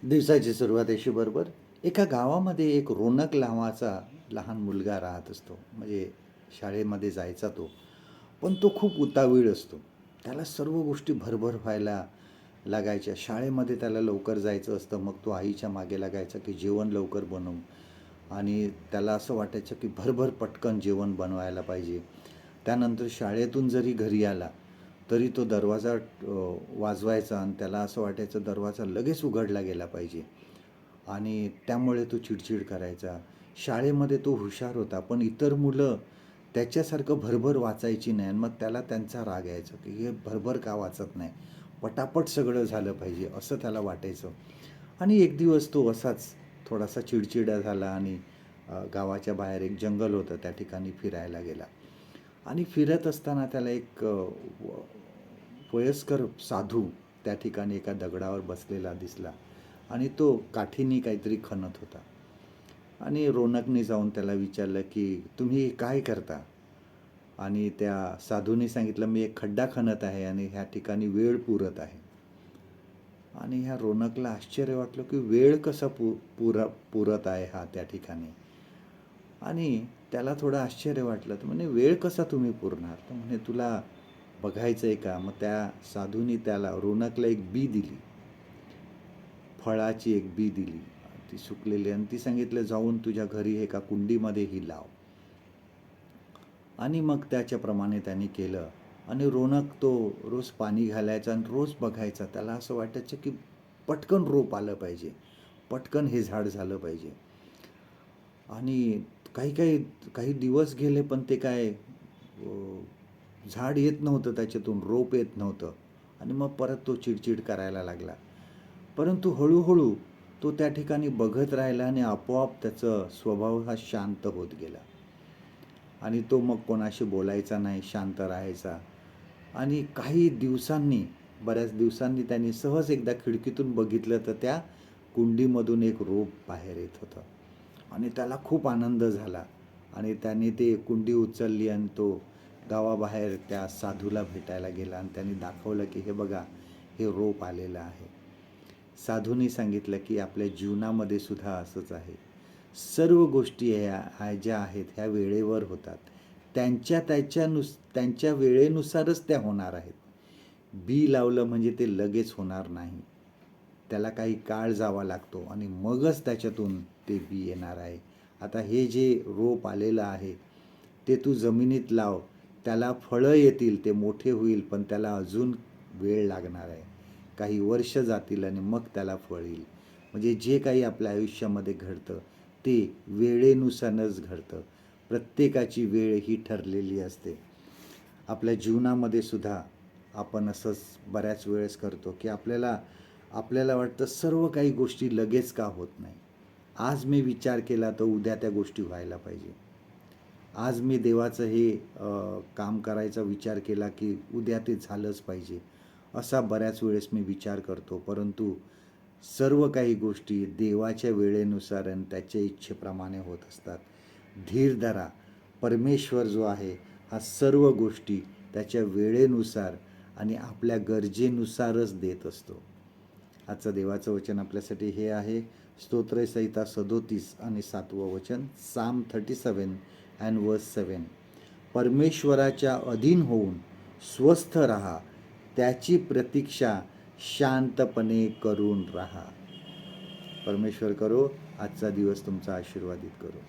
दिवसाची सुरुवात अशी बरोबर एका गावामध्ये एक रोनक नावाचा लहान मुलगा राहत असतो. म्हणजे शाळेमध्ये जायचा तो. पण तो खूप उतावीळ असतो. त्याला सर्व गोष्टी भरभर व्हायला लागायच्या. शाळेमध्ये त्याला लवकर जायचं असतं. मग तो आईच्या मागे लागायचा की जेवण लवकर बनव. आणि त्याला असं वाटायचं की भरभर पटकन जेवण बनवायला पाहिजे. त्यानंतर शाळेतून जरी घरी आला तरी तो दरवाजा वाजवायचा आणि त्याला असं वाटायचं दरवाजा लगेच उघडला गेला पाहिजे. आणि त्यामुळे तो चिडचिड करायचा. शाळेमध्ये तो हुशार होता, पण इतर मुलं त्याच्यासारखं भरभर वाचायची नाही आणि मग त्याला त्यांचा राग यायचा की हे भरभर का वाचत नाही, पटापट सगळं झालं पाहिजे असं त्याला वाटायचं. आणि एक दिवस तो असाच थोडासा चिडचिडा झाला आणि गावाच्या बाहेर एक जंगल होतं, त्या ठिकाणी फिरायला गेला. आणि फिरत असताना त्याला एक वयस्कर साधू त्या ठिकाणी एका दगडावर बसलेला दिसला आणि तो काठीनी काहीतरी खणत होता. आणि रोनकने जाऊन त्याला विचारलं की तुम्ही काय करता. आणि त्या साधूने सांगितलं मी एक खड्डा खणत आहे आणि ह्या ठिकाणी वेळ पुरत आहे. आणि ह्या रोनकला आश्चर्य वाटलं की वेळ कसा पुरत आहे हा त्या ठिकाणी. आणि त्याला थोडं आश्चर्य वाटलं. तर म्हणे वेळ कसा तुम्ही पुरणार. तर म्हणे तुला बघायचं आहे का. मग त्या साधूनी त्याला रोनकला एक बी दिली, फळाची एक बी दिली, ती सुकलेली. आणि ती सांगितलं जाऊन तुझ्या घरी एका कुंडीमध्ये ही लाव. आणि मग त्याच्याप्रमाणे त्याने केलं. आणि रोनक तो रोज पाणी घालायचा आणि रोज बघायचा. त्याला असं वाटायचं की पटकन रोप आलं पाहिजे, पटकन हे झाड झालं पाहिजे. आणि काही काही काही दिवस गेले पण ते काय झाड येत नव्हतं, त्याच्यातून रोप येत नव्हतं. आणि मग परत तो चिडचिड करायला लागला. परंतु हळूहळू तो त्या ठिकाणी बघत राहिला आणि आपोआप त्याचा स्वभाव हा शांत होत गेला. आणि तो मग कोणाशी बोलायचा नाही, शांत राहायचा. आणि काही दिवसांनी, बऱ्याच दिवसांनी त्यांनी सहज एकदा खिडकीतून बघितलं तर त्या कुंडीमधून एक रोप बाहेर येत होतं. आणि त्याला खूप आनंद झाला. आणि त्याने ते कुंडी उचलली आणि तो गावाबाहेर त्या साधूला भेटायला गेला आणि त्यांनी दाखवलं की हे बघा, हे रोप आलेलं आहे. साधूंनी सांगितलं की आपल्या जीवनामध्ये सुद्धा असंच आहे. सर्व गोष्टी ह्या ज्या आहेत ह्या वेळेवर होतात. त्यांच्या वेळेनुसारच त्या होणार आहेत. बी लावलं म्हणजे ते लगेच होणार नाही. त्याला काही काळ जावा लागतो आणि मगच त्याच्यातून ते बी येणार आहे. आता हे जे रोप आलेलं आहे ते तू जमिनीत लाव, त्याला फळं येतील, ते मोठे होईल, पण त्याला अजून वेळ लागणार आहे. काही वर्ष जातील आणि मग त्याला फळ येईल. म्हणजे जे काही आपल्या आयुष्यामध्ये घडतं ते वेळेनुसारच घडतं. प्रत्येकाची वेळ ही ठरलेली असते. आपल्या जीवनामध्ये सुद्धा आपण असंच बऱ्याच वेळेस करतो की आपल्याला वाटतं सर्व काही गोष्टी लगेच का होत नाही. आज मी विचार केला तर उद्या त्या गोष्टी व्हायला पाहिजे. आज मी देवाचं हे काम करायचा विचार केला की उद्या ते झालंच पाहिजे. असा बऱ्याच वेळेस मी विचार करतो. परंतु सर्व काही गोष्टी देवाच्या वेळेनुसार आणि त्याच्या इच्छेप्रमाणे होत असतात. धीर धरा. परमेश्वर जो आहे हा सर्व गोष्टी त्याच्या वेळेनुसार आणि आपल्या गरजेनुसारच देत असतो. आजचं देवाचं वचन आपल्यासाठी हे आहे. स्तोत्रसंहिता 37 आणि 7वं वचन, साम 37 अँड वर्स 7. परमेश्वराच्या अधीन होऊन स्वस्थ राहा, त्याची प्रतीक्षा शांतपणे करून राहा. परमेश्वर करो आजचा दिवस तुमचा आशीर्वादित करो.